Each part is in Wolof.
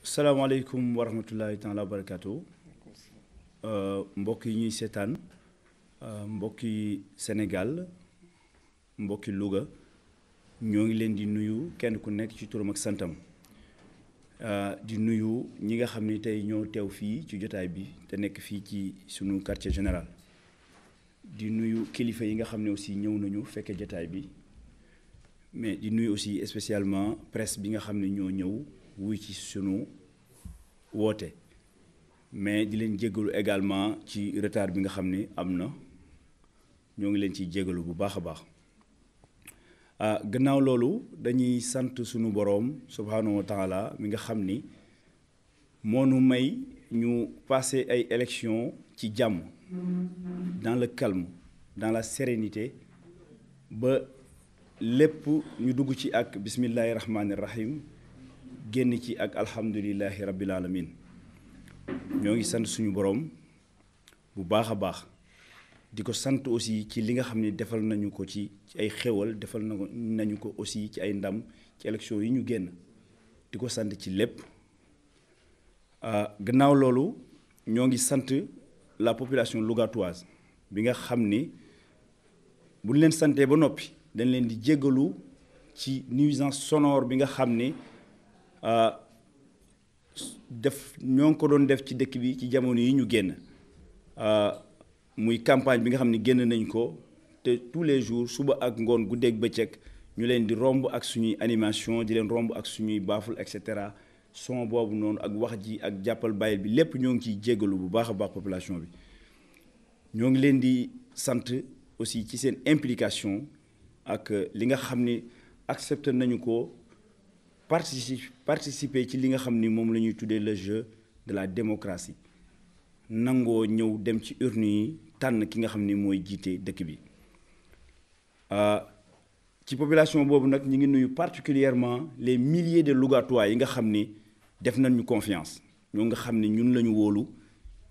salaamaaleykum wa rahmatullahi taala wa barakaatu mbokk yi ñuy seetaan mbokki Sénégal mbokki Louga ñoo ngi leen di nuyu kenn ku nekk ci turam ak santam di nuyu ñi nga xam ni tey ñoo teew fii ci jotaay bi te nekk fii ci sunu quartier général di nuyu kilifa yi nga xam ne aussi ñëw nañu fekkee jotaay bi mais di nuyu aussi spécialement presse bi nga xam ne ñoo ñëw wuy ci sunu woote mais di leen jéggalu également ci retard bi nga xam ne am na ñoo ngi leen ciy jéggalu bu baax a baax gannaaw loolu dañuy sant sunu boroom subhanahu wa taala mi nga xam ni moo nu may ñu passé ay élections ci jàmm dans le calme dans la sérénité ba lépp ñu dugg ci ak bismillahi rahmaani rahim génn ci ak alhamdulillahi rabbil alamin ñoo ngi sant suñu boroom bu baax a baax di ko sant aussi ci li nga xam ne defal nañu ko ci ay xéwal defal nañu ko aussi ci ay ndam ci élection yi ñu génn di ko sant ci lépp gannaaw loolu ñoo ngi sant la population lougatoise bi nga xam ni bu ñu leen santee ba noppi dañ leen di jéggalu ci nuisance sonore bi nga xam ni ñoo ngi ko doon def ci dëkk bi ci jamono yi ñu génn muy campagne bi nga xam ne génn nañ ko te tous les jours suba ak ngoon guddeeg bëccëg ñu leen di romb ak suñuy animation di leen romb ak suñuy baaful et cetera son boobu noonu ak wax ji ak jàppal bàyyil bi lépp ñoo ngi ciy jéggalu bu baax a baax population bi ñoo ngi leen di sant aussi ci seen implication ak li nga xam ni accepté nañu ko participer ci li nga xam ni moom la ñuy tuddee le jeu de la démocratie nangoo ñëw dem ci urne yi tànn ki nga xam ni mooy jiite dëkk bi ci population boobu nag ñu ngi nuyu particulièrement les milliers de Lougatois yi nga xam ni def nañ ñu confiance ñoo nga xam ni ñun la ñu wóolu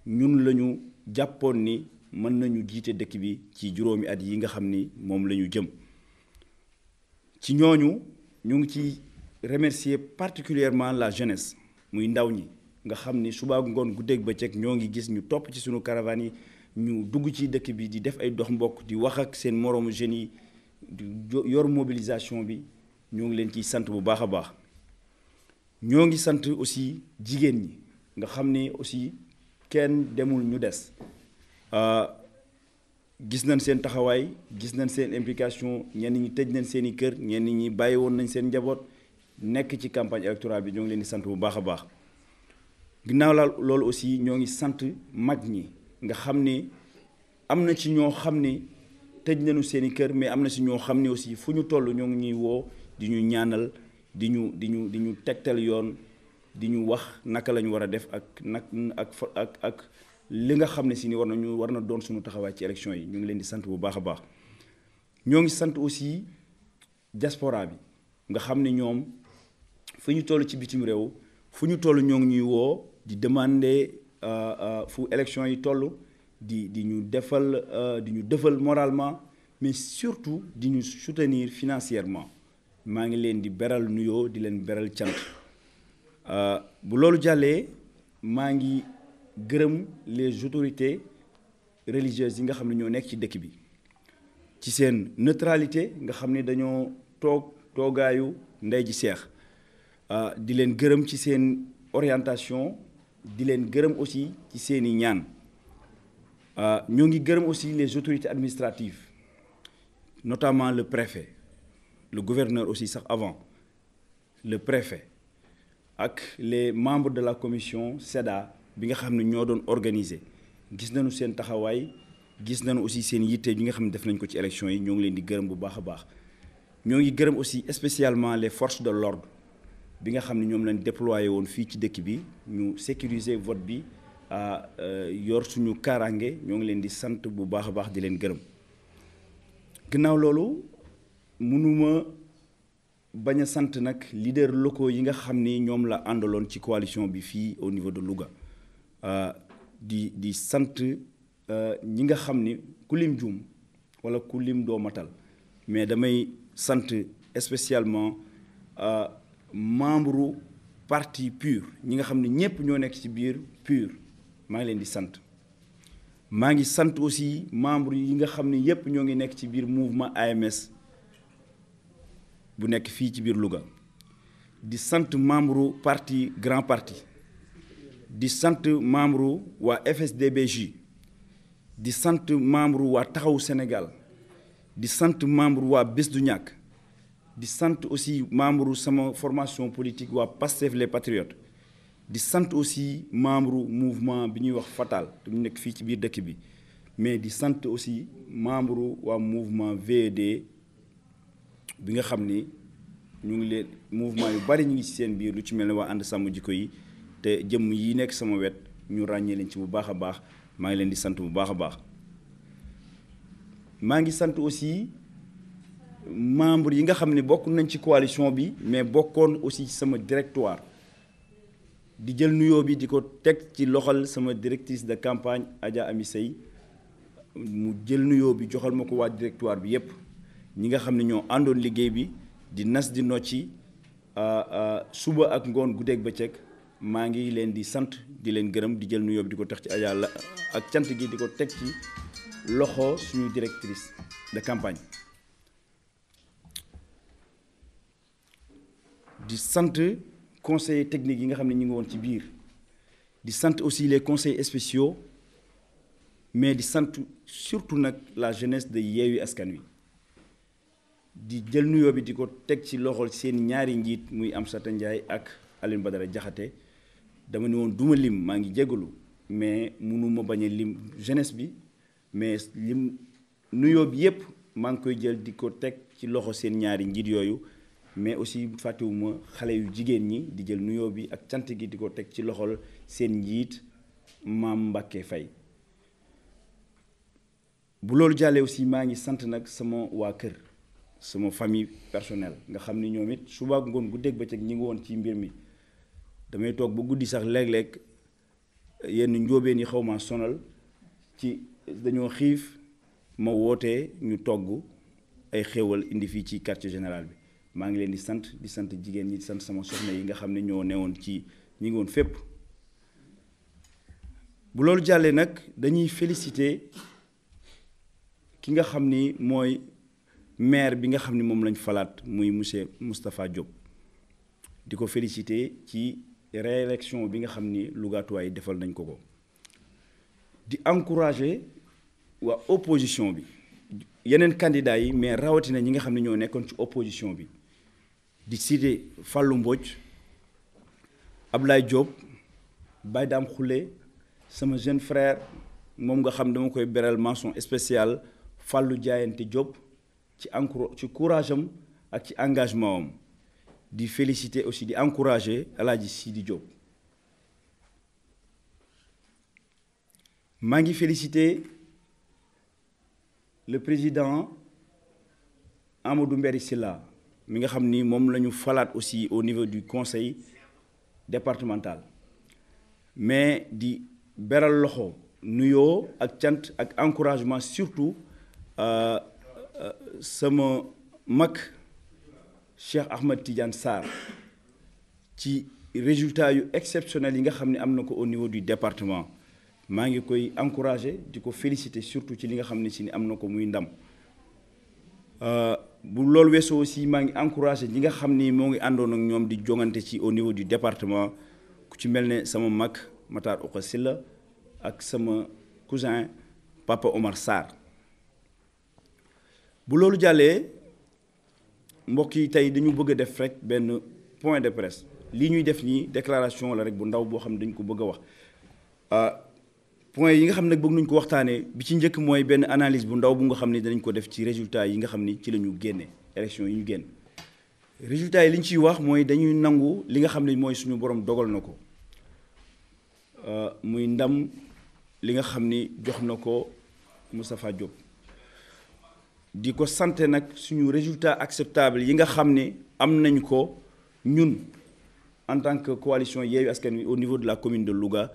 ñun la ñu jàppoon ni mën nañu jiite dëkk bi ci juróomi at yi nga xam ni moom la ñu jëm ci ñooñu ñu ngi ci remercier particulièrement la jeunesse muy ndaw ñi nga xam ni suba ngoon guddeeg bëccëg ñoo ngi gis ñu topp ci sunu caravane yi ñu dugg ci dëkk bi di def ay dox mbokk di wax ak seen moroomu jeunes yi di yor mobilisation bi ñoo ngi leen ciy sant bu baax a baax ñoo ngi sant aussi jigéen ñi nga xam ni aussi kenn demul ñu des gis nañ seen taxawaay gis nañ seen implication ñenn ñi tëj nañ seen i kër ñenn ñi bàyyi woon nañ seen njaboot nekk ci campagne électorale bi ñoo ngi leen di sant bu baax a baax ginnaaw la loolu aussi ñoo ngi sant mag ñi nga xam ni am na ci ñoo xam ni tëj nañu seen i kër mais am na ci ñoo xam ni aussi fu ñu toll ñoo ngi ñuy woo di ñu ñaanal di ñu tegtal yoon di ñu wax naka la ñu war a def ak li nga xam ne si ni war na doon suñu taxawaay ci élection yi ñu ngi leen di sant bu baax a baax ñoo ngi sant aussi diaspora bi nga xam ne ñoom fu ñu toll ci bitim réew fu ñu toll ñoo ngi ñuy woo di demander fu élection yi toll di ñu defal moralement mais surtout di ñu soutenir financièrement maa ngi leen di beral nuyoo di leen beral cant bu loolu jàllee maa ngi gërëm les autorités religieuses yi nga xam ne ñoo nekk ci dëkk bi ci seen neutralité nga xam ne dañoo toogaayu ndey ji seex di leen gërëm ci seen orientation di leen gërëm aussi ci seeni ñaan ñoo ngi gërëm aussi les autorités administratives notamment le préfet le gouverneur aussi sax avant le préfet ak les membres de la commission SEDA bi nga xam ne ñoo doon organiser gis nañu seen taxawaay gis nañu aussi seen yitte bi nga xam ne def nañ ko ci élection yi ñoo ngi leen di gërëm bu baax a baax ñoo ngi gërëm aussi spécialement les forces de l'ordre bi nga xam ne ñoom lañ déployé woon fii ci dëkk bi ñu sécuriser vote bi yor suñu kaaraange ñoo ngi leen di sant bu baax a baax di leen gërëm gannaaw loolu mënuma bañ a sant nag leader locaux yi nga xam ni ñoom la àndaloon ci coalition bi fii au niveau de Louga di sant ñi nga xam ni ku lim juum wala ku lim doo matal mais damay sant spécialement membre parti PUR ñi nga xam ne ñëpp ñoo nekk ci biir PUR maa ngi leen di sant maa ngi sant aussi membre yi nga xam ne yëpp ñoo ngi nekk ci biir mouvement AMS bu nekk fii ci biir Louga di sant membre parti grand parti di sant membre waa FSDBJ di sant membre waa Taxawu Sénégal di sant membre waa Bés du Ñakk di sant aussi membre sama formation politique waa Pastef les Patriotes di sant aussi membre mouvement bi ñuy wax Fatal te mu nekk fii ci biir dëkk bi mais di sant aussi membre waa mouvement VED bi nga xam ni ñu ngi leen mouvement yu bari ñu ngi ci seen biir lu ci mel ne waa ànd sàmm jikko yi te jëmm yi nekk sama wet ñu ràññee leen ci bu baax a baax maa ngi leen di sant bu baax a baax maa ngi sant aussi membre yi nga xam ne bokk nañ ci coalition bi mais bokkoon aussi ci sama directoire di jël nuyoo bi di ko teg ci loxal sama directrice de campagne Adja Ami Sey mu jël nuyoo bi joxal ma ko waa directoire bi yépp ñi nga xam ne ñoo àndoon liggéey bi di nas di nocci suba ak ngoon guddeeg bëccëg maa ngi leen di sant di leen gërëm di jël nuyoo bi di ko teg ci Adja la ak cant gi di ko teg ci loxo suñu directrice de campagne di sant conseillers techniques yi nga xam ne ñu ngi woon ci biir di sant aussi les conseils spéciaux mais di sant surtout nag la jeunesse de Yewwi Askan Wi di jël nuyoo bi di ko teg ci loxol seen ñaari njiit muy Amsata Ndiaye ak Aline Badara Diakhaté dama ne woon duma lim maa ngi jégalu mais mënuma bañ a lim jeunesse bi mais lim nuyoo bi yépp maa ngi koy jël di ko teg ci loxo seen ñaari njiit yooyu mais aussi fàttewuma xale yu jigéen ñi di jël nuyoo bi ak cant gi di ko teg ci loxol seen njiit Maam Mbacke Faye bu loolu jàllee aussi maa ngi sant nag sama waa kër sama famille personnelle nga xam ni ñoom it suba ak ngoon guddeeg bëccëg ñi ngi woon ci mbir mi damay toog ba guddi sax léeg-léeg yenn njóobeen yi xaw ma sonal ci dañoo xiif ma wootee ñu togg ay xéewal indi fii ci quartier général bi maa ngi leen di sant jigéen ñi di sant sama soxna yi nga xam ne ñoo newoon ci ñi ngi woon fépp bu loolu jàllee nag dañuy féliciter ki nga xam ni mooy maire bi nga xam ni moom lañ falaat muy monsieur Moustapha Diop di ko féliciter ci réélection bi nga xam ni Lougatois yi defal nañ ko di encourager waa opposition bi yeneen candidats yi mais rawatina ñi nga xam ne ñoo nekkoon ci opposition bi di citer Fallou Mbodj Ablaye Diop Baye Dame Khoulé sama jeune frère moom nga xam dama koy beral mention spéciale Fallou Diayante Diop ci courage am ak ci engagement am di féliciter aussi di encourager El Hadji Sidi Diop maa ngi féliciter le président Amadou Mbéry Sylla mi nga xam ni moom la ñu falaat aussi au niveau du conseil départemental mais di beral loxo nuyoo ak cant ak encouragement surtout sama mag Cheikh Ahmed Tidiane Sarr ci résultats yu exceptionnels yi nga xam ne am na ko au niveau du département maa ngi koy encourager di ko féliciter surtout ci li nga xam ne si ni am na ko muy ndam bu loolu weesoo aussi maa ngi encourager ñi nga xam ni moo ngi àndoon ak ñoom di jongante ci au niveau du département ku ci mel ne sama mag Matar Oka Silla ak sama cousin Papa Omar Sarr bu loolu jàllee mbokk yi tey dañu bëgg a def rek benn point de presse lii ñuy def nii déclaration la rek bu ndaw boo xam ne dañ ko bëgg a wax point yi nga xam ne bëgg nañu ko waxtaanee bi ci njëkk mooy benn analyse bu ndaw bu nga xam ne danañ ko def ci résultats yi nga xam ni ci la ñu génne élection yi ñu génn résultats yi li ñu ciy wax mooy dañuy nangu li nga xam ne mooy suñu borom dogal na ko muy ndam li nga xam ni jox na ko Moustapha Diop di ko sant nag suñu résultat acceptable yi nga xam ne am nañ ko ñun en tant que coalition Yewwi Askan Wi au niveau de la commune de Louga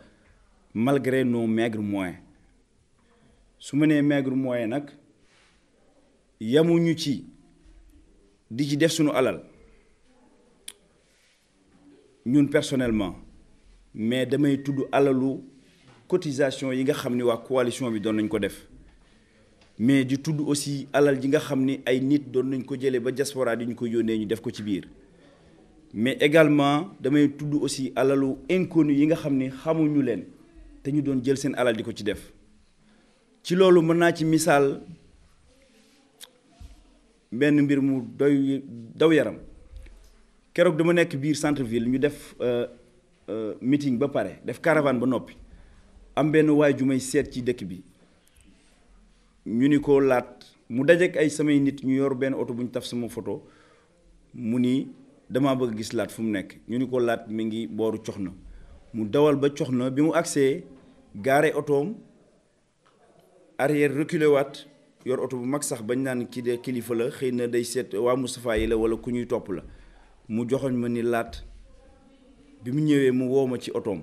malgré nos maigres moyens su ma nee maigre moyen nag yamuñu ci di ci def suñu alal ñun personnellement mais damay tudd alalu cotisation yi nga xam ni waa coalition bi doon nañ ko def mais di tudd aussi alal ji nga xam ni ay nit doon nañ ko jëlee ba diaspora di ñu ko yónnee ñu def ko ci biir mais également damay tudd aussi alalu inconnu yi nga xam ni xamuñu leen te ñu doon jël seen alal di ko ci def ci loolu mën naa ci misaal benn mbir mu daw yaram keroog dama nekk biir centre ville ñu def meeting ba pare def caravane ba noppi am benn waay ju may seet ci dëkk bi ñu ni ko laat mu dajeek ay samay nit ñu yor benn oto bu ñu taf sama photo mu ni dama bëgg gis laat fu mu nekk ñu ni ko laat mi ngi booru Coxna mu dawal ba Coxna bi mu agsee gaare otoom arrière reculé waat yor oto bu mag sax bañ naan kii de kilifa la xëy na day seet waa Moustapha yi la wala ku ñuy topp la mu joxoñ ma ni laat bi mu ñëwee mu woo ma ci otoom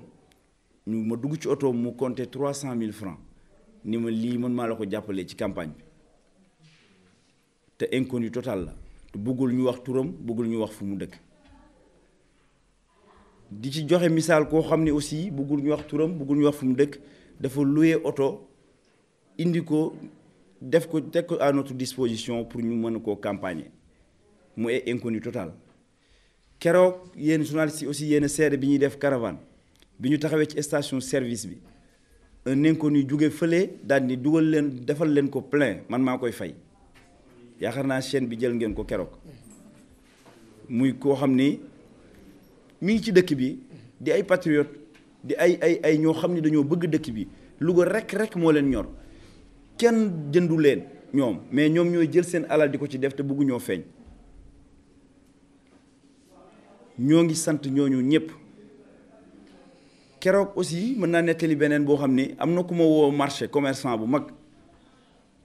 ñu ma dugg ci otoom mu compté 300 000 francs ni ma lii man maa la ko jàppalee ci campagne bi te inconnu total la te bëggul ñu wax turam bëggul ñu wax fu mu dëkk di ci joxe misaal koo xam ne aussi bëggul ñu wax turam bëggul ñu wax fu mu dëkk dafa loué oto indi ko def ko teg ko à notre disposition pour ñu mën koo campagner mu est inconnu total keroog yéen journalistes yi aussi yéen seede bi ñuy def caravane bi ñu taxawee ci station service bi un inconnu jóge fële daal ni dugal leen defal leen ko plein man maa koy fay yaakaar naa chaîne bi jël ngeen ko keroog muy koo xam ni mi ngi ci dëkk bi di ay patriote di ay ñoo xam ni dañoo bëgg dëkk bi Louga rek moo leen ñor kenn jëndu leen ñoom mais ñoom ñooy jël seen alal di ko ci def te bëggu ñoo feeñ ñoo ngi sant ñooñu ñëpp keroog aussi mën naa nettali beneen boo xam ni am na ku ma woo marché commerçant bu mag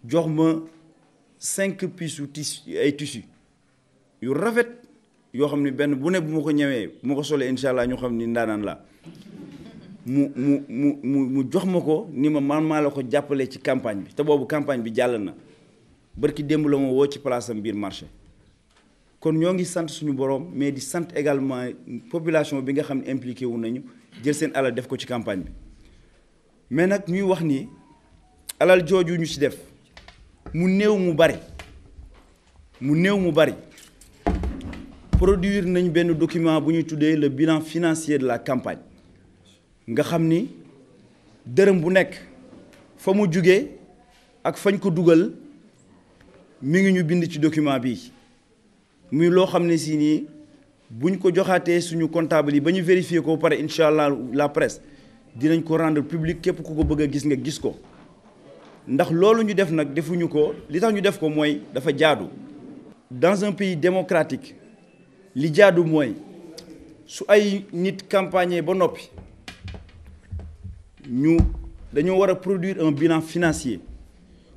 jox ma 5 pièces tissu ay tissu yu rafet yoo xam ni benn bu ne bu ma ko ñëwee bu ma ko solee incha allah ñu xam ni ndaanaan la mu jox ma ko ni ma man maa la ko jàppalee ci campagne bi te boobu campagne bi jàll na barki démb la ma woo ci place am biir marché kon ñoo ngi sant suñu borom mais di sant également population bi nga xam ne impliqué wu nañu jël seen alal def ko ci campagne bi mais nag ñuy wax ni alal jooju ñu ci def mu néew mu bari produire nañ benn document bu ñuy tuddee le bilan financier de la campagne nga xam ni dërëm bu nekk fa mu jugee ak fañ ko dugal mi ngi ñu bind ci document bi muy loo xam ne si nii buñ ko joxaatee suñu comptable yi ba ñu vérifier ko pare incha allah la presse dinañ ko rendre public képp ku ko bëgg a gis nga gis ko ndax loolu ñu def nag defuñu ko li tax ñu def ko mooy dafa jaadu. Dans un pays démocratique li jaadu mooy su ay nit campagne ba noppi dañoo war a produire un bilan financier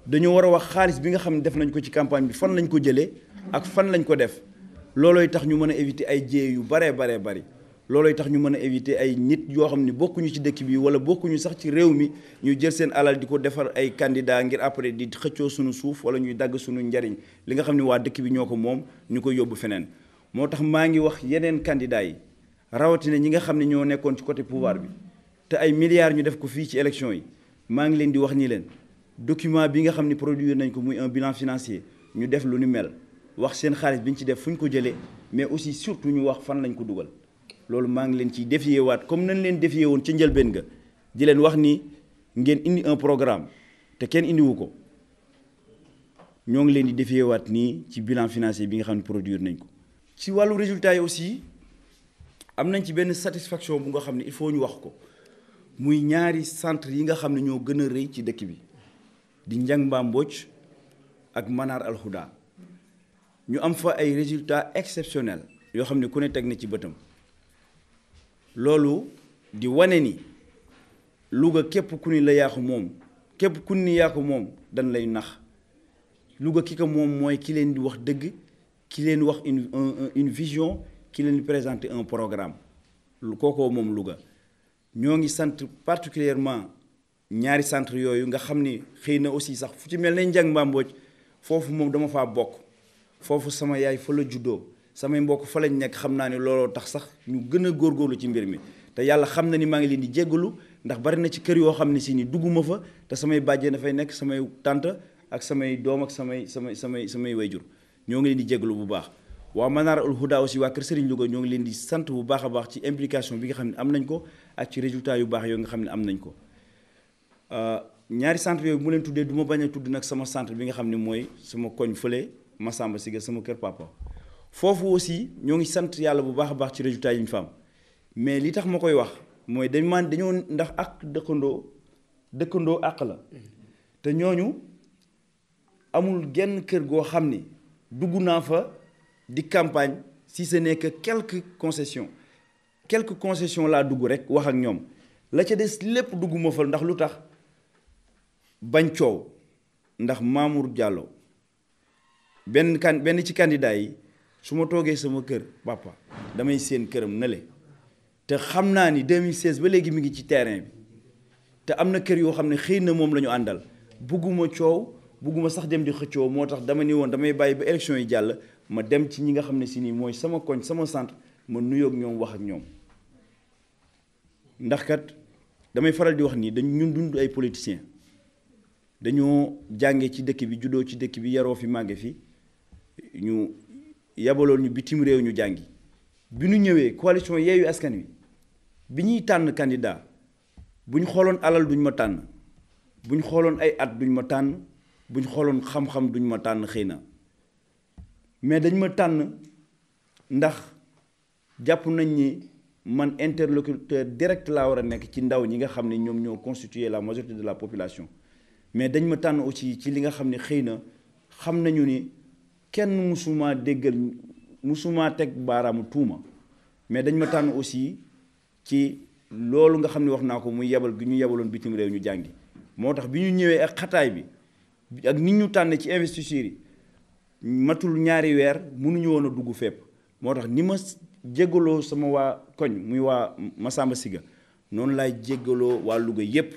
dañoo war a wax xaalis bi nga xam ne def nañ ko ci campagne bi fan lañ ko jëlee ak fan lañ ko def loolooy tax ñu mën a éviter ay jéey yu bari loolooy tax ñu mën a éviter ay nit yoo xam ne bokkuñu ci dëkk bi wala bokkuñu sax ci réew mi ñu jël seen alal di ko defar ay candidat ngir après di xëccoo suñu suuf wala ñuy dagg suñu njariñ li nga xam ne waa dëkk bi ñoo ko moom ñu ko yóbbu feneen moo tax maa ngi wax yeneen candidat yi rawatina ñi nga xam ne ñoo nekkoon ci côté pouvoir bi te ay milliards ñu def ko fii ci élection yi maa ngi leen di wax ni leen document bi nga xam ne produire nañ ko muy un bilan financier ñu def lu ni mel wax seen xaalis bi ñu ci def fu ñu ko jëlee mais aussi surtout ñu wax fan lañ ko dugal loolu maa ngi leen ciy défier waat comme nañ leen défier woon ca njëlbeen ga di leen wax ni ngeen indi un programme te kenn indiwu ko ñoo ngi leen di défier waat nii ci bilan financier bi nga xam ne produire nañ ko. ci wàllu résultat yi aussi am nañ ci benn satisfaction bu nga xam ne il faut ñu wax ko muy ñaari centre yi nga xam ne ñoo gën a rëy ci dëkk bi di Ndiang Mba Mbodj ak Manar Al Huda ñu am fa ay résultats exceptionnels yoo xam ne ku ne teg na ci bëtam loolu di wane ni Louga képp ku ni la yaa ko moom képp ku ni yaa ko moom dañ lay nax Louga ki ko moom mooy ki leen di wax dëgg ki leen wax une vision ki leen di présenter un programme kookoo moom Louga ñoo ngi sant particulièrement ñaari centre yooyu nga xam ni xëy na aussi sax fu ci mel ne Ndiang Mba Mbodj foofu moom dama faa bokk foofu sama yaay fa la juddoo samay mbokk fa lañ nekk xam naa ne looloo tax sax ñu gën a góorgóorlu ci mbir mi te yàlla xam na ni maa ngi leen di jéggalu ndax bari na ci kër yoo xam ne si ni dugguma fa te samay bàjjee dafay nekk samay tante ak samay doom ak samay wayjur ñoo ngi leen di jéggalu bu baax. waa Manarul Huda aussi waa kër Serigne Louga ñoo ngi leen di sant bu baax a baax ci implication bi nga xam ne am nañ ko ak ci résultat yu baax yoo nga xam ne am nañ ko ñaari centre yooyu mu leen tuddee du ma bañ a tudd nag sama centre bi nga xam ne mooy sama koñ fële Massamba Siga sama kër papa foofu aussi ñoo ngi sant yàlla bu baax a baax ci résultat yi ñu fa am mais li tax ma koy wax mooy dañoo ndax ak dëkkandoo àq la te ñooñu amul genn kër goo xam ni dugg naa fa di campagne si ce n'est que quelques concessions laa dugg rek wax ak ñoom la ca des lépp dugguma fa ndax lu tax bañ coow ndax Mamour Diallo benn ci candidat yi su ma toogee sama kër papa damay seen këram nale te xam naa ni 2016 ba léegi mi ngi ci terrain bi te am na kër yoo xam ne xëy na moom la ñu àndal bugguma coow bugguma sax dem di xëccoo moo tax dama ni woon damay bàyyi ba élection yi jàll ma dem ci ñi nga xam ne si nii mooy sama koñ sama centre ma nuyoog ñoom wax ak ñoom ndax kat damay faral di wax nii ñun dund ay politiciens dañoo jànge ci dëkk bi juddoo ci dëkk bi yaroo fi màgge fi ñu yabaloon ñu bitim réew ñu jàngi bi ñu ñëwee coalition Yewwi Askan Wi bi ñuy tànn candidat bu ñu xooloon alal duñ ma tànn bu ñu xooloon ay at duñ ma tànn bu ñu xooloon xam-xam duñ ma tànn xëy na mais dañ ma tànn ndax jàpp nañ ni man interlocuteur direct laa war a nekk ci ndaw ñi nga xam ne ñoom ñoo constituer la majorité de la population mais dañ ma tànn aussi ci li nga xam ne xëy na xam nañu ni kenn musuma déggal musuma teg baaraamu tuuma mais dañ ma tànn aussi ci loolu nga xam ne wax naa ko muy yebal gi ñu yebaloon bitim réew ñu jàngi moo tax bi ñu ñëwee ak xataay bi ak nit ñu tànn ci investisseurs yi matul ñaari weer mënuñu woon a dugg fépp moo tax ni ma jéggaloo sama waa koñ muy waa Massamba Siga noonu laay jéggaloo waa Louga yépp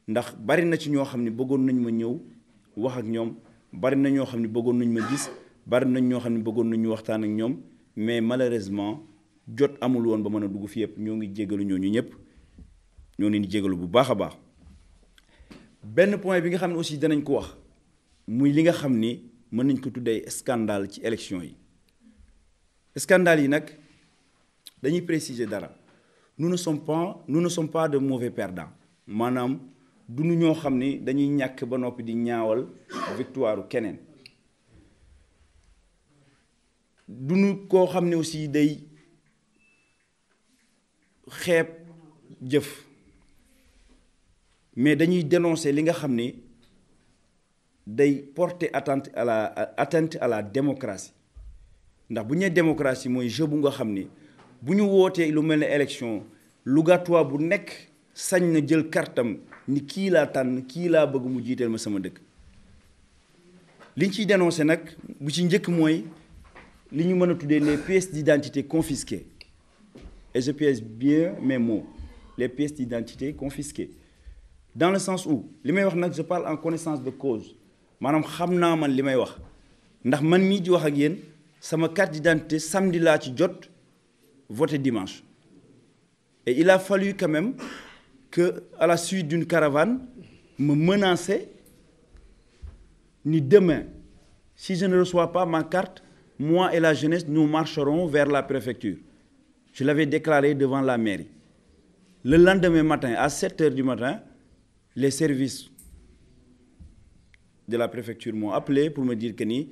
ndax bari na ci ñoo xam ne bëggoon nañ ma ñëw wax ak ñoom bari na ñoo xam ne bëggoon nañ ma gis bari nañ ñoo xam ne bëggoon nañu waxtaan ak ñoom mais malheureusement jot amul woon ba mën a dugg fi yëpp ñoo ngi jéggalu ñooñu ñëpp ñoo leen di jéggalu bu baax a baax benn point bi nga xam ne aussi danañ ko wax muy li nga xam ni mën nañ ko tuddee scandale ci élection yi scandale yi nag dañuy préciser dara nous ne sommes pas de mauvais perdants maanaam duñu ñoo xam ni dañuy ñàkk ba noppi di ñaawal victoire keneen duñu koo xam ne aussi day xeeb jëf mais dañuy dénoncer li nga xam ni day porter atteinte à la démocratie ndax bu ñu nee démocratie mooy jeu bu nga xam ni bu ñu wootee lu mel ne élection Lougatois bu nekk sañ na jël kartam ni kii laa tànn kii laa bëgg mu jiiteel ma sama dëkk liñ ciy dénoncé nag bu ci njëkk mooy li ñu mën a tuddee les pièces d'identité confisquées et je pèse bien mes mots les pièces d'identité confisquées dans le sens où li may wax nag je parle en connaissance de cause maanaam xam naa man li may wax ndax man mii di wax ak yéen sama carte d'identité samedi laa ci jot voté dimanche et il a fallu quand même que à la suite d'une caravane me menacer ni demain si je ne reçois pas ma carte moi et la jeunesse nous marcherons vers la préfecture je l'avais déclaré devant la mairie le lendemain matin à 7 heures du matin les services de la préfecture m'ont appelé pour me dire que ni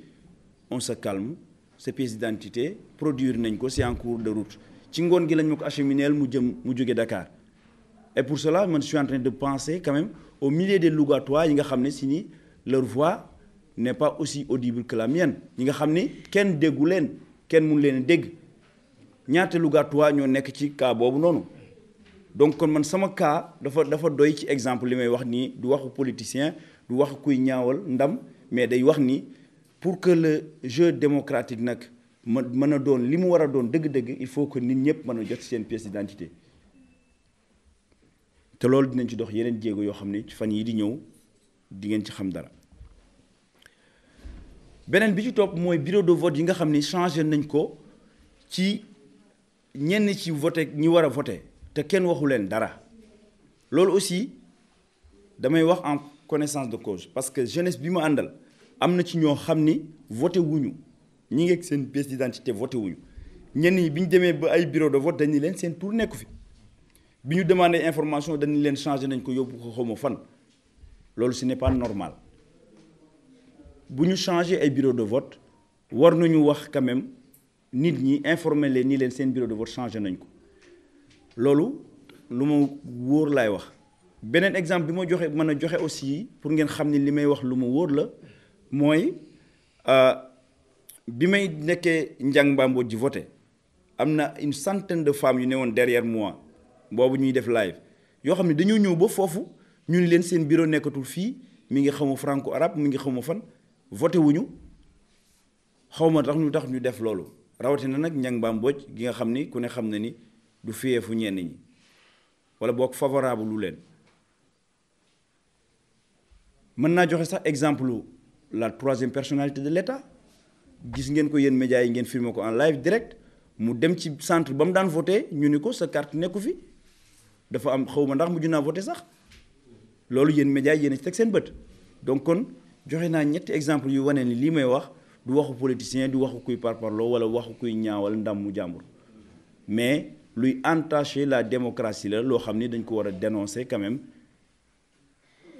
on se calme ces pièces d'identité produire nañ ko c'est en cours de route ci ngoon gi lañ ma ko achemineel mu jóge Dakar et pour cela man je suis en train de penser quand même aux milliers de Lougatois yi nga xam ne si ni leur voix n'est pas aussi audible que la mienne ñi nga xam ni kenn déggu leen kenn mun leen dégg ñaata Lougatois ñoo nekk ci cas boobu noonu donc kon man sama cas dafa doy ci exemple li may wax nii du waxu politicien du waxu kuy ñaawal ndam mais day wax ni pour que le jeu démocratique nag mën a doon li mu war a doon dëgg-dëgg il faut que nit ñëpp mën a jot seen pièce d'identité te loolu dinañ ci dox yeneen jéego yoo xam ne ci fan yi di ñëw di ngeen ci xam dara beneen bi ci topp mooy bureau de vote yi nga xam ni changé nañ ko ci ñenn ci voté ñi war a voté te kenn waxu leen dara loolu aussi damay wax en connaissance de cause parce que jeunesse bi ma àndal am na ci ñoo xam ni voté wuñu ñi ngi ak seen pièce d'identité voté wuñu ñenn ñi bi ñu demee ba ay bureau de vote dañu leen seen tour nekku fi bi ñu demandé information dañu leen changé nañ ko yóbbu ko xawma fan loolu ce n'est pas normal bu ñu changé ay bureau de vote war nañu wax quand même nit ñi informer leen ni leen seen bureau de vote changé nañ ko loolu lu ma wóor laay wax beneen exemple bi ma joxe mën a joxe aussi pour ngeen xam ni li may wax lu ma wóor la mooy bi may nekkee Njang Mbambooj ji voté am na une centaine de femmes yu ne woon derrière moi boobu ñuy def live yoo xam ne dañoo ñëw ba foofu ñu ni leen seen bureau nekkatul fii mi ngi xamu franco arabe mi ngi xamu fan voté wuñu xaw ma tax ñu def loolu rawatina nag Njang Mbambooj gi nga xam ni ku ne xam na ni du fiyeefu ñenn ñi wala boog favorable lu leen mën naa joxe sax exemple la troisième personnalité de l'État gis ngeen ko yéen médias yi ngeen filmé ko en live direct mu dem ci centre ba mu daan voté ñu ni ko sa carte nekku fi dafa am xaw ma ndax mujj naa voté sax loolu yéen médias yi yéen a ci teg seen bët donc kon joxe naa ñetti exemple yu wane ni lii may wax du waxu politicien du waxu kuy parparloo wala waxu kuy ñaawal ndam mu jàmbur mais luy entacher la démocratie la loo xam ni dañ ko war a dénoncer quand même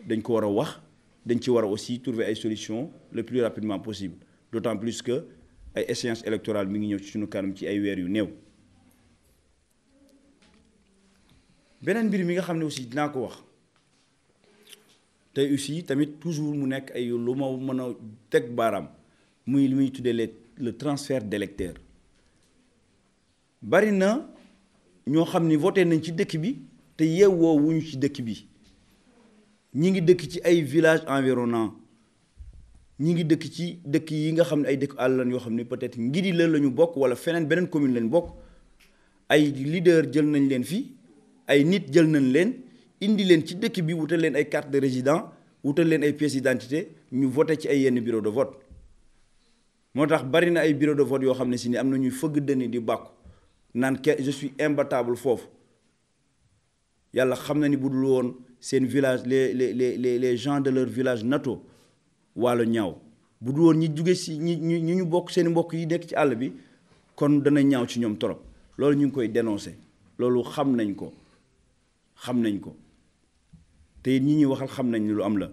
dañ ko war a wax dañ ci war a aussi trouver ay solutions le plus rapidement possible d'autant plus que ay échéances électorales mi ngi ñëw ci suñu kanam ci ay weer yu néew. beneen mbir mi nga xam ne aussi dinaa ko wax tey aussi tamit toujours mu nekk ay lu ma mën a teg baaraam muy li muy tuddee le transfert d'électeurs bari na ñoo xam ni voté nañ ci dëkk bi te yeewoo wuñu ci dëkk bi ñi ngi dëkk ci ay villages environnants ñi ngi dëkk ci dëkk yi nga xam ne ay dëkk àll lañ yoo xam ne peut-être ngidi la ñu bokk wala feneen beneen commune lañ bokk ay leader jël nañ leen fii ay nit jël nañ leen indi leen ci dëkk bi wutal leen ay carte de résident wutal leen ay pièces d'identité ñu voté ci ay yenn bureau de vote moo tax bari na ay bureau de vote yoo xam ne si ni am na ñuy fëgg dënn di bàkku naan je suis imbattable foofu yàlla xam na ni bu dul woon seen village les gens de leur village nataux wàllu ñaaw bu dul woon ñi jóge si ñi ñu bokk seen mbokk yi nekk ci àll bi kon dana ñaaw ci ñoom torop loolu ñu ngi koy dénoncer loolu xam nañ ko te ñi ñuy waxal xam nañ ni lu am la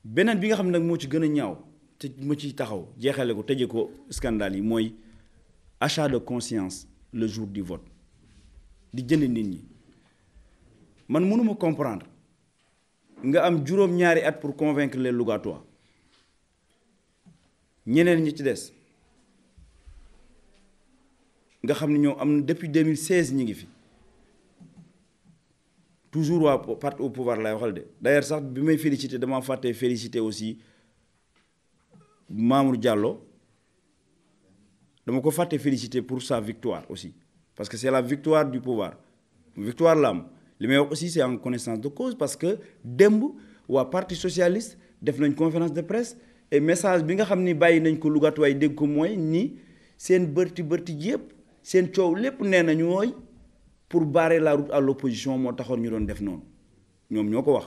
beneen bi nga xam ne nag moo ci gën a ñaaw te ma ciy taxaw jeexale ko tëje ko scandale yi mooy achat de conscience le jour du vote di jënd nit ñi man mënuma comprendre nga am juróom-ñaari at pour convaincre les Lougatois ñeneen ñi ci des nga xam ne ñoo am depuis 2016 ñi ngi fi toujours waa parti au pouvoir lay waxal de d'ailleurs sax bi may féliciter dama fàtte féliciter aussi Mamour Diallo dama ko fàtte féliciter pour sa victoire aussi parce que c'est la victoire du pouvoir victoire la am li may wax aussi c'est en connaissance de cause parce que démb waa parti socialiste def nañ conférence de presse et message bi nga xam ni bàyyi nañ ko Lougatois dégg ko mooy ni seen bërti yëpp seen coow lépp nee nañu mooy pour barrer la route à l'opposition moo taxoon ñu doon def noonu ñoom ñoo ko wax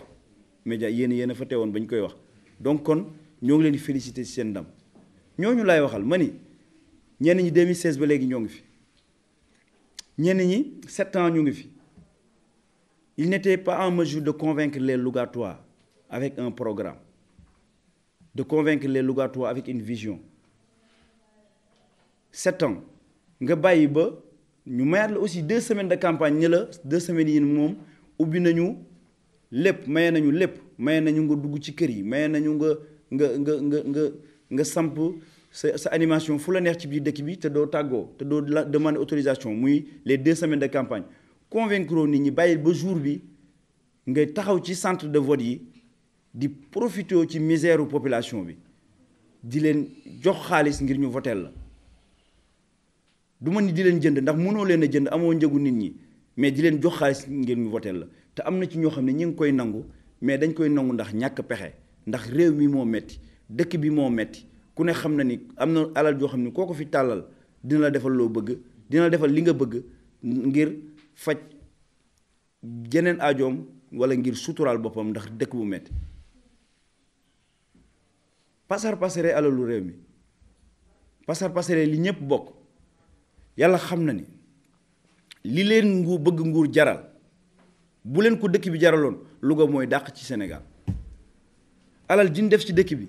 média yéen a fa teewoon ba ñu koy wax donc kon ñoo ngi leen di féliciter ci seen ndam ñooñu laay waxal ma ni ñenn ñi 2016 ba léegi ñoo ngi fi ñenn ñi 7 ans ñu ngi fi ils n'étaient pas en mesure de convaincre les Lougatois avec un programme de convaincre les Lougatois avec une vision 7 ans nga bàyyi ba ñu mayaat la aussi 2 semaines de campagne ñi la 2 semaines yi moom ubbi nañu lépp maye nañu nga dugg ci kër yi maye nañu nga samp sa animation fu la neex ci biir dëkk bi te doo tàggoo te doo demander autorisation muy les 2 semaines de campagne convaincre nit ñi bàyyil ba jour bi ngay taxaw ci centre de vote yi di profiter ci misère population bi di leen jox xaalis ngir ñu voter la du ma ni di leen jënd ndax mënoo leen a jënd amoo njëgu nit ñi mais di leen jox xaalis ngir ñu voter la te am na ci ñoo xam ne ñi ngi koy nangu mais dañ koy nangu ndax ñàkk pexe ndax réew mi moo metti dëkk bi moo metti ku ne xam na ni am na alal joo xam ne koo ko fi tàllal dina la defal loo bëgg, dina la defal li nga bëgg ngir faj jeneen aajoom wala ngir suturaal boppam ndax dëkk bu metti pasar pasare alalu réew mi pasar pasare li ñëpp bokk yàlla xam na ni li leen nguur bëgg nguur jaral bu leen ko dëkk bi jaraloon Louga mooy dàq ci Sénégal alal ji ñu def ci dëkk bi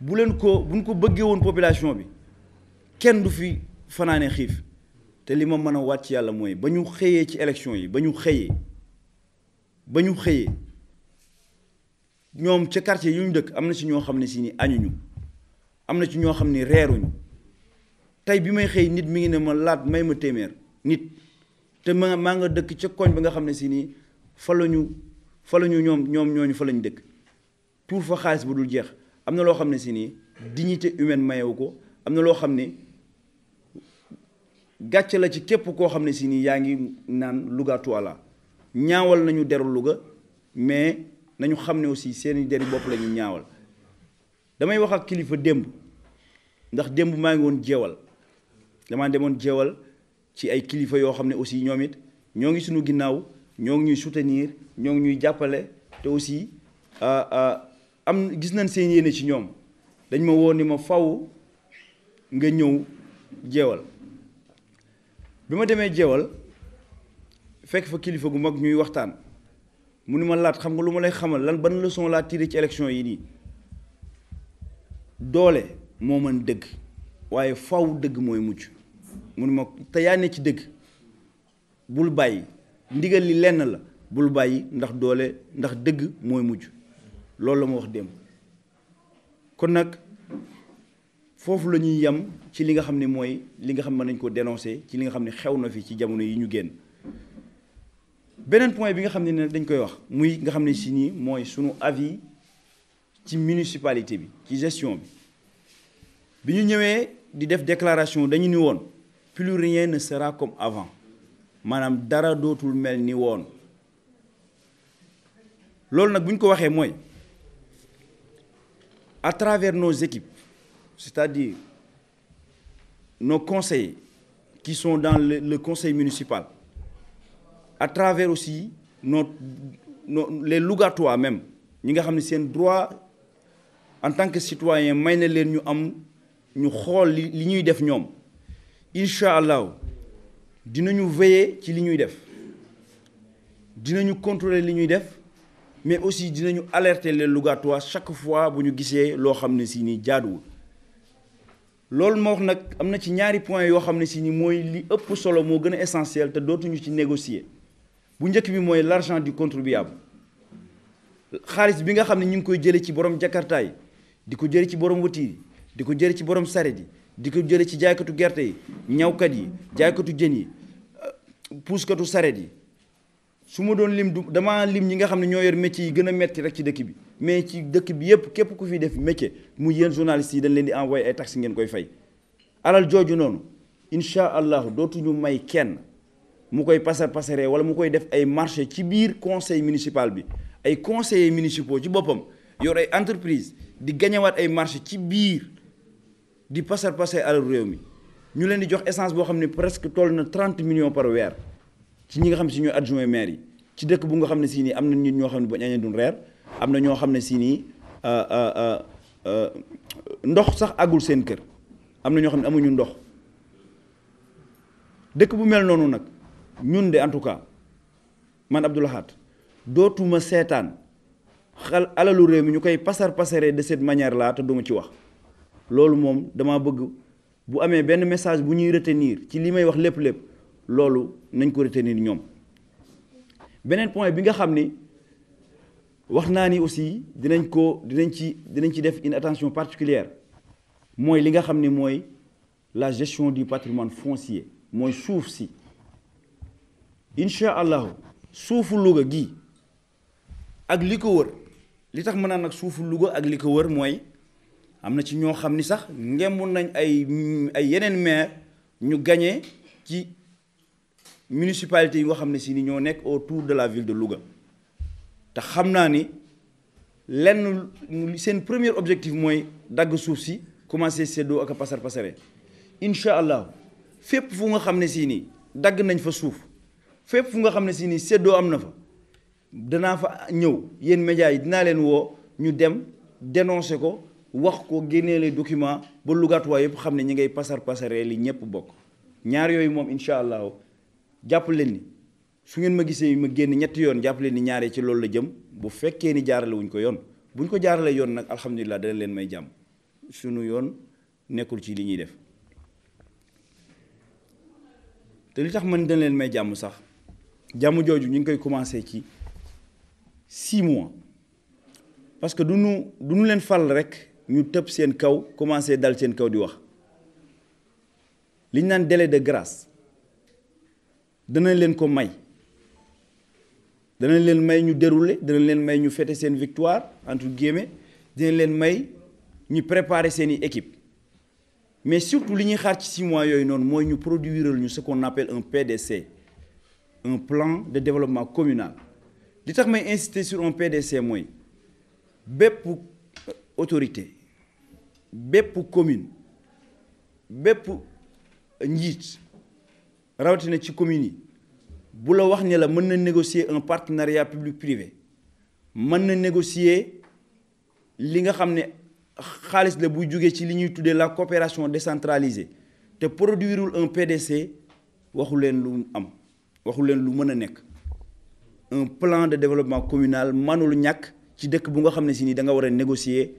buñ ko bëggee woon population bi kenn du fi fanaane xiif te li ma mën a waat ci yàlla mooy ba ñu xëyee ci élection yi ba ñu xëyee ñoom ca quartier yu ñu dëkk am na ci ñoo xam ne si ni añuñu am na ci ñoo xam ne reeruñu tey bi may xëy nit mi ngi ne ma laat may ma téeméer nit te maa nga dëkk ca koñ bi nga xam ne si nii fa la ñu ñoom ñooñu fa la ñu dëkk tuur fa xaalis bu dul jeex am na loo xam ne si nii dignité humaine mayewu ko am na loo xam ne gàcce la ci képp koo xam ne si nii yaa ngi naan Louga tuwala ñaawal nañu deru Louga mais nañu xam ne aussi seeni deri bopp la ñu ñaawal damay wax ak kilifa démb ndax démb maa ngi woon jeewal damaa demoon jeewal ci ay kilifa yoo xam ne aussi ñoom it ñoo ngi suñu ginnaaw ñoo ngi ñuy soutenir ñoo ngi ñuy jàppale te aussi gis nañ seen yéene ci ñoom dañ ma woo ni ma faw nga ñëw jeewal bi ma demee jeewal fekk fa kilifa gu mag ñuy waxtaan mu ni ma laat xam nga lu ma lay xamal lan ban leçon laa tiré ci élection yi nii doole moo mën dëgg waaye faw dëgg mooy mujj mu ni ma te yaa ne ci dëgg bul bàyyi ndigal li lenn la bul bàyyi ndax doole ndax dëgg mooy mujj loolu la ma wax démb kon nag foofu la ñuy yem ci li nga xam ne mooy li nga xam ne nañ ko dénoncé ci li nga xam ne xew na fi ci jamono yi ñu génn beneen point bi nga xam ne dañ koy wax muy nga xam ne si nii mooy sunu avis ci municipalité bi ci gestion bi ñu ñëwee di def déclaration dañu ni woon plus rien ne sera comme avant maanaam dara dootul mel ni woon loolu nag bu ñu ko waxee mooy à travers nos équipes c'est-à-dire nos conseillers qui sont dans le conseil municipal à travers aussi les Lougatois même ñi nga xam ne seen droit en tant que citoyen may na leen ñu xool li ñuy def ñoom incha allah dinañu veiller ci li ñuy def dinañu contrôler li ñuy def mais aussi dinañu alerter les Lougatois chaque fois bu ñu gisee loo xam ne si ni jaaduwul loolu moo wax nag am na ci ñaari point yoo xam ne si ni mooy li ëpp solo moo gën a essentiel te dootuñu ci négocier bu njëkk bi mooy l'argent du contribuable xaalis bi nga xam ne ñu ngi koy jëlee ci borom jakarta yi di ko jëlee ci borom watiir yi di ko jëlee ci borom saret yi di ko jëlee ci jaaykatu gerte yi ñawkat yi jaaykatu jën yi puuskatu saret yi su ma doon lim du damaa lim ñi nga xam ne ñoo yor métier yi gën a metti rek ci dëkk bi mais ci dëkk bi yépp képp ku fi def métier mu yéen journalistes yi dañ leen di envoyer ay taxes ngeen koy fay alal jooju noonu incha allahu dootuñu may kenn mu koy pasaree wala mu koy def ay marché ci biir conseil municipal bi ay conseillers municipaux ci boppam yor ay entreprise di gañewaat ay marché ci biir di passer alal réew mi ñu leen di jox essence boo xam ne presque toll na 30 millions par weer ci ñi nga xam ne si ñooy adjoint maire yi ci dëkk bu nga xam ne si nii am na nit ñoo xam ne ba ñañe duñ reer am na ñoo xam ne si nii ndox sax àggul seen kër am na ñoo xam ne amuñu ndox dëkk bu mel noonu nag ñun de en tout cas man Abdou Lahad dootuma seetaan alalu réew mi ñu koy pasaree de cette manière là te duma ci wax loolu moom dama bëgg bu amee benn message bu ñuy retenir ci li may wax lépp loolu nañ ko retenir ñoom beneen point bi nga xam ni wax naa ni aussi dinañ ci def une attention particulière mooy li nga xam ni mooy la gestion du patrimoine foncier mooy suuf si incha allahu suufu Louga gi ak li ko wër li tax ma naan nag suufu Louga ak li ko wër mooy am na ci ñoo xam ni sax ngembu nañ ay yeneen maire ñu gagné ci municipalité yi nga xam ne si ni ñoo nekk autour de la ville de Louga te xam naa ni lenn seen premier objectif mooy dagg suuf si commencé séddoo ak a pasar pasare incha allah fépp fu nga xam ne si nii dagg nañ fa suuf fépp fu nga xam ne si nii séddoo am na fa danaa fa ñëw yéen médias yi dinaa leen woo ñu dem dénoncer ko wax ko génnee les documents ba Lougatois yëpp xam ne ñi ngay pasar pasaree li ñëpp bokk ñaar yooyu moom incha allah jàpp leen ni su ngeen ma gisee ma génn ñetti yoon jàpp leen ni ñaaree ci loolu la jëm bu fekkee ni jaarale wuñ ko yoon buñ ko jaarale yoon nag alhamdulilah dana leen may jàmm sunu yoon nekkul ci li ñuy def te li tax man dana leen may jàmm sax jàmm jooju ñu ngi koy commencé ci 6 mois parce que du ñu leen fal rek ñu tëb seen kaw commencé dal seen kaw di wax li ñu naan délai de grâce danañ leen ko may danañ leen may ñu dérouler danañ leen may ñu fêter seen victoire entre guillemets dinañ leen may ñu préparer seeni équipe mais surtout li ñuy xaar ci 6 mois yooyu noonu mooy ñu produire ñu ce qu'on appelle un PDC un plan de développement communal li tax may insister sur un PDC mooy bépp autorité bépp commune bépp njiit rawatina ci commune yi bu la wax ne la mën na négocier un partenariat public privé mën na négocier li nga xam ne xaalis la buy jógee ci li ñuy tuddee la coopération décentralisée te produirul un PDC waxu leen lu am waxu leen lu mën a nekk un plan de développement communal manul ñàkk ci dëkk bu nga xam ne si nii da nga war a négocier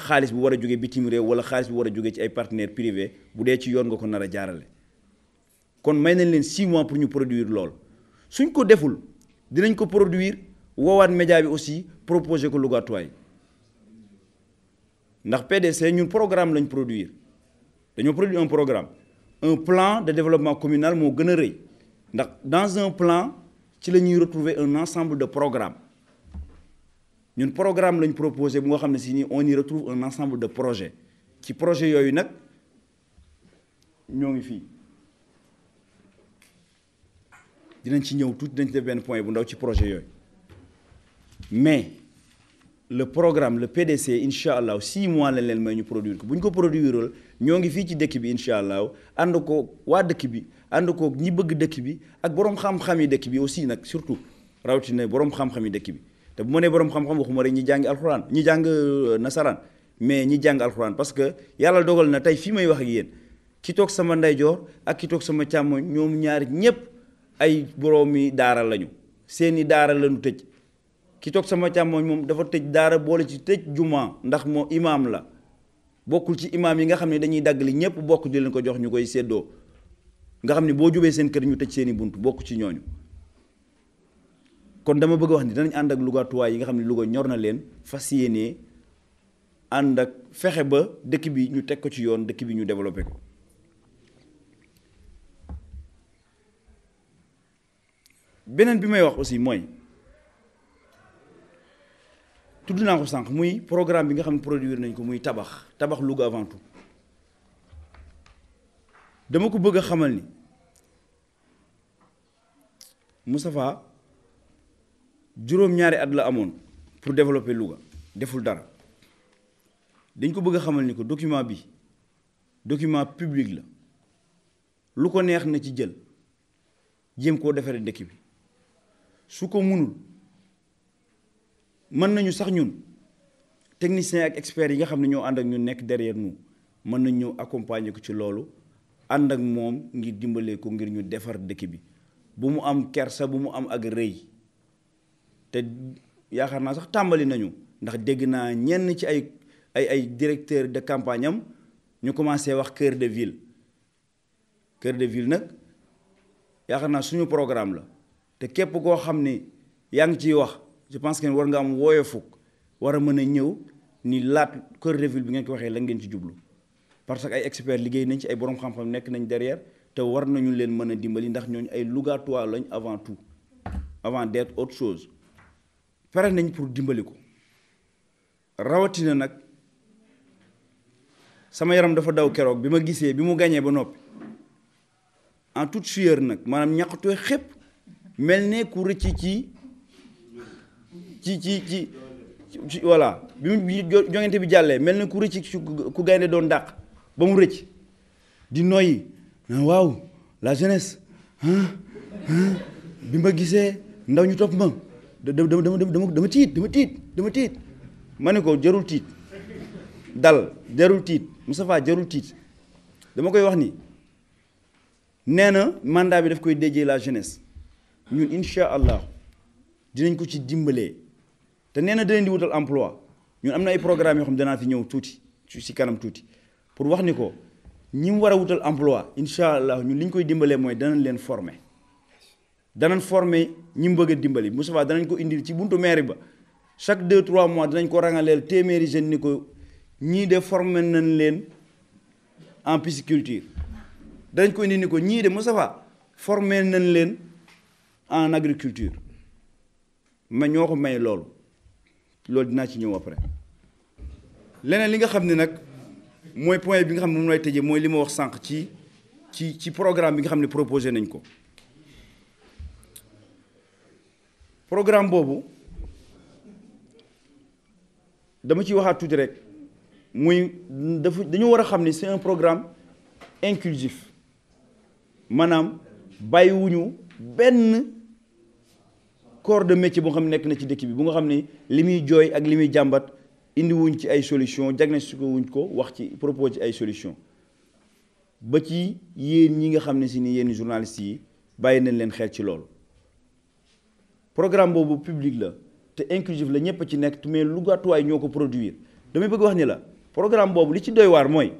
xaalis bu war a jógee bitim réew wala xaalis bu war a jógee ci ay partenaires privés bu dee ci yoon nga ko nar a jaarale kon may nañ leen 6 mois pour ñu produire lool suñ ko deful dinañ ko produire woowaat média bi aussi proposer ko Lougatois ndax PDC ñun programme lañ produire dañoo produire un programme un plan de développement communal moo gën a rëy ndax dans un plan ci la ñuy retrouver un ensemble de programmes ñun programme lañ proposé bu nga xam ne si nii on y retrouve un ensemble de projets ci projet yooyu nag ñoo ngi fii dinañ ci ñëw tuuti dañ ci def benn point bu ndaw ci projet yooyu mais le programme le PDC incha allah 6 mois lañ leen may ñu produire ko bu ñu ko produire ñoo ngi fii ci dëkk bi incha allah ànd ko waa dëkk bi ànd ko ñi bëgg dëkk bi ak borom xam-xam yi dëkk bi aussi nag surtout rawatina borom xam-xam yi dëkk bi te bu ma nee borom xam-xam waxuma rek ñi jàng alxuraan ñi jàng nasaraan mais ñi jàng alxuraan parce que yàlla dogal na tey fii may wax ak yéen ki toog sama ndeyjoor ak ki toog sama càmmoñ ñoom ñaar ñëpp ay boroomi daara lañu seeni daara lañu tëj ki toog sama càmmoñ moom dafa tëj daara boole ci tëj juma ndax moo imaam la bokkul ci imaam yi nga xam ne dañuy dagg li ñëpp bokk di leen ko jox ñu koy séddoo nga xam ne boo jubee seen kër ñu tëj seeni bunt bokk ci ñooñu kon dama bëgg a wax ni danañ ànd ak Lougatois yi nga xam ne Louga ñor na leen fas yéenee ànd ak fexe ba dëkk bi ñu teg ko ci yoon dëkk bi ñu développé ko beneen bi may wax aussi mooy tudd naa ko sànq muy programme bi nga xam ne produire nañ ko muy tabax Louga avant tout dama ko bëgg a xamal ni Moustapha juróom-ñaari at la amoon pour développer Louga deful dara dañ ko bëgg a xamal ni ko document bi document public la lu ko neex na ci jël jéem koo defaree dëkk bi su ko munul mën nañu sax ñun techniciens ak experts yi nga xam ne ñoo ànd ak ñun nekk derrière nous mën nañ ñëw accompagner ko ci loolu ànd ak moom ngir dimbalee ko ngir ñu defar dëkk bi bu mu am kersa bu mu am ak rëy te yaakaar naa sax tàmbali nañu ndax dégg naa ñenn ci ay directeur de campagne am ñu commencé wax cœur de ville nag yaakaar naa suñu programme la te képp koo xam ne yaa ngi ciy wax je pense que war nga am woyofuk war a mën a ñëw ni laat cœur de ville bi ngeen ko waxee la ngeen ci jublu parce que ay experts liggéey nañ ci ay borom xam-xam nekk nañ derrière te war nañu leen mën a dimbali ndax ñooñu ay Lougatois lañ avant tout avant d'être autre chose pare nañ pour dimbali ko rawatina nag sama yaram dafa daw keroog bi ma gisee bi mu gañee ba noppi en toute sueur nag maanaam ñàkkatoo xépp mel ne ku rëcc voilà bi jongante bi jàllee mel na ku rëcc ku gaynde doon dàq ba mu rëcc di noyyi waaw la jeunesse bi ma gisee ndaw ñu topp ma dama tiit ma ne ko jarul tiit jarul tiit Moustapha jarul tiit dama koy wax ni nee na mandat bi daf koy déjee la jeunesse ñun incha allah dinañ ko ci dimbalee te nee na da leen di wutal emploi ñun am na ay programme yoo xam danaa fi ñëw tuuti ci kanam tuuti pour wax ni ko ñi mu war a wutal emploi incha allah ñun li ñu koy dimbalee mooy danañ leen former ñi mu bëgg a dimbali Moustapha danañ ko indil ci buntu mairie ba chaque 2-3 mois danañ ko rangaleel téeméeri jeunes ni ko ñii de former nañ leen en pisciculture danañ ko indi ni ko ñii de Moustapha former nañ leen en agriculture ma ñoo ko may loolu dinaa ci ñëw après leneen li nga xam ne nag mooy point bi nga xam ne moom lay tëjee mooy li ma wax sànq ci programme bi nga xam ne proposé nañ ko programme boobu dama ciy waxaat tuuti rek muy dañu war a xam ni c'est un programme inclusif maanaam bàyyiwuñu benn corps de métier boo xam ne nekk na ci dëkk bi bu nga xam ne li muy jooy ak li muy jàmbat indiwuñ ci ay solution diagnostiqué wuñ ko wax ci propose ci ay solution ba ci yéen ñi nga xam ne si ni yéen journalistes yi bàyyi nañ leen xel ci loolu programme boobu public la te inclusif la ñëpp ci nekk mais Lougatois ñoo ko produire damay bëgg wax ni la programme boobu li ci doy waar mooy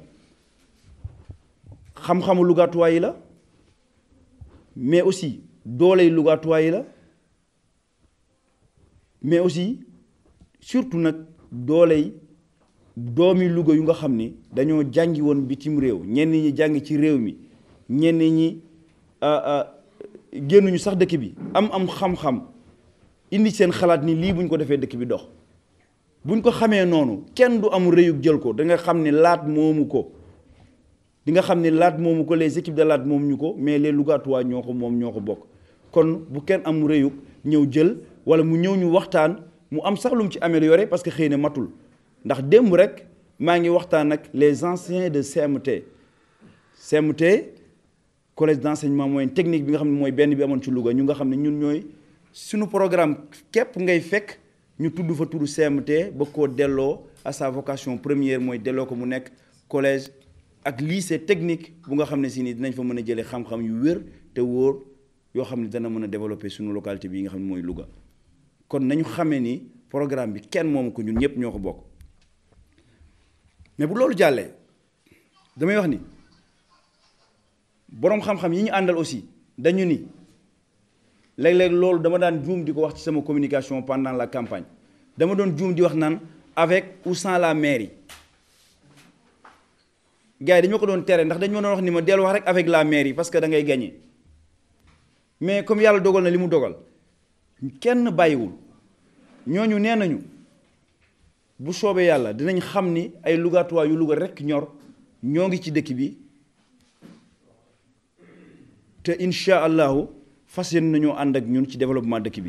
xam-xamu Lougatois yi la mais aussi dooley Lougatois yi la mais aussi surtout nag dooley doomi Louga yu nga xam ni dañoo jàngi woon bitim réew ñenn ñi jàng ci réew mi ñenn ñi génnuñu sax dëkk bi am xam-xam indi seen xalaat ni lii buñ ko defee dëkk bi dox buñ ko xamee noonu kenn du am réyug jël ko da nga xam ni laat moomu ko di nga xam ni laat moomu ko les équipes de laat moom ñu ko mais les Lougatois ñoo ko moom ñoo ko bokk kon bu kenn am réyug ñëw jël wala mu ñëw ñu waxtaan mu am sax lu mu ci amélioré parce que xëy na matul ndax démb rek maa ngi waxtaan ak les anciens de CMT collège d'enseignement moyen technique bi nga xam ne mooy benn bi amoon ci Louga ñu nga xam ne ñun ñooy suñu programme képp ngay fekk ñu tudd fa turu CMT ba koo delloo à sa vocation première mooy delloo ko mu nekk collège ak lycée technique bu nga xam ne si ni dinañ fa mën a jëlee xam-xam yu wér te wóor yoo xam ne dana mën a développer suñu localité bi nga xam ne mooy Louga kon nañu xamee ni programme bi kenn moomu ko ñun ñëpp ñoo ko bokk mais bu loolu jàllee damay wax ni boroom xam-xam yi ñu àndal aussi dañu ni léeg-léeg loolu dama daan juum di ko wax ci sama communication pendant la campagne dama doon juum di wax naan avec ou sans la mairie gars yi dañu ma ko doon tere ndax dañu ma doon wax ni ma dellu wax rek avec la mairie parce que da ngay gagner mais comme yàlla dogal na li mu dogal kenn bàyyiwul ñooñu nee nañu bu soobee yàlla dinañ xam ni ay Lougatois yu Louga rekk ñor ñoo ngi ci dëkk bi te incha allahu fas yéene nañoo ànd ak ñun ci développement dëkk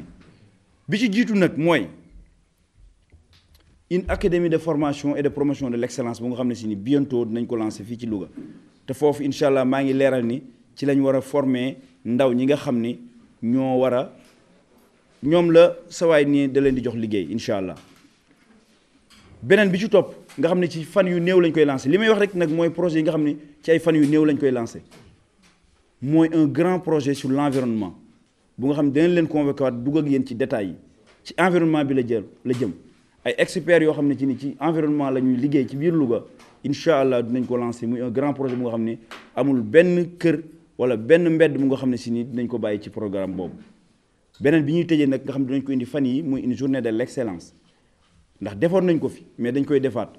bi ci jiitu nag mooy une académie de formation et de promotion de l'excellence bu nga xam ne si ni bientôt dinañ ko lancer fii ci Louga te foofu incha allah maa ngi leeral ni ci lañ war a former ndaw ñi nga xam ni ñoom la sawaay nii da leen di jox liggéey incha allah beneen bi ci topp nga xam ne ci fan yu néew lañ koy lancer li may wax rek nag mooy projet yi nga xam ne ci ay fan yu néew lañ koy lancer mooy un grand projet sur l'environnement bu nga xam ne dinañ leen convoqué waat dugg ak yéen ci détails yi ci environnement bi la jëm ay experts yoo xam ne ci environnement la ñuy liggéey ci biir Louga incha allah dinañ ko lancer muy un grand projet bu nga xam ne amul benn kër wala benn mbedd mu nga xam ne si ni dinañ ko bàyyi ci programme boobu beneen bi ñuy tëjee nag nga xam ne dinañ ko indi fan yi muy une journée de l'excellence ndax defoon nañ ko fi mais dañ koy defaat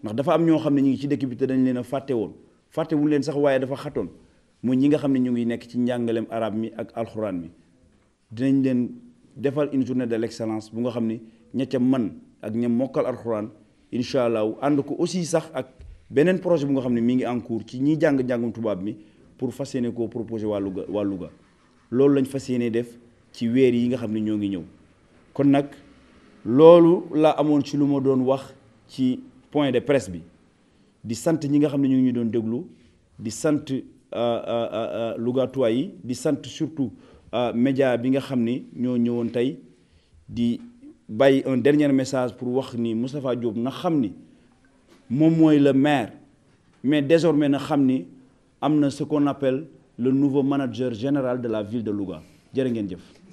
ndax dafa am ñoo xam ne ñu ngi ci dëkk bi te dañ leen a fàttewuñ leen sax waaye dafa xatoon muy ñi nga xam ne ñu ngi nekk ci njàngaleem arab mi ak alxuraan mi dinañ leen defal une journée de l'excellence bu nga xam ne ña ca man ak ña mokkal alxuraan incha allah ànd ko aussi sax ak beneen projet bu nga xam ne mi ngi en cours ci ñiy jàng-njàngum tubaab mi pour fas yéene koo proposer waa Louga loolu lañ fas yéene def ci weer yi nga xam ne ñoo ngi ñëw kon nag loolu la amoon ci lu ma doon wax ci point de presse bi di sant ñi nga xam ne ñu ngi ñu doon déglu di sant Lougatois yi di sant surtout média bi nga xam ni ñoo ñëwoon tey di bàyyi un dernier message pour wax ni Moustapha Diop na xam ni moom mooy le maire mais désormais na xam ni am na ce qu'on appelle le nouveau manager général de la ville de Louga jërë ngeen jëf.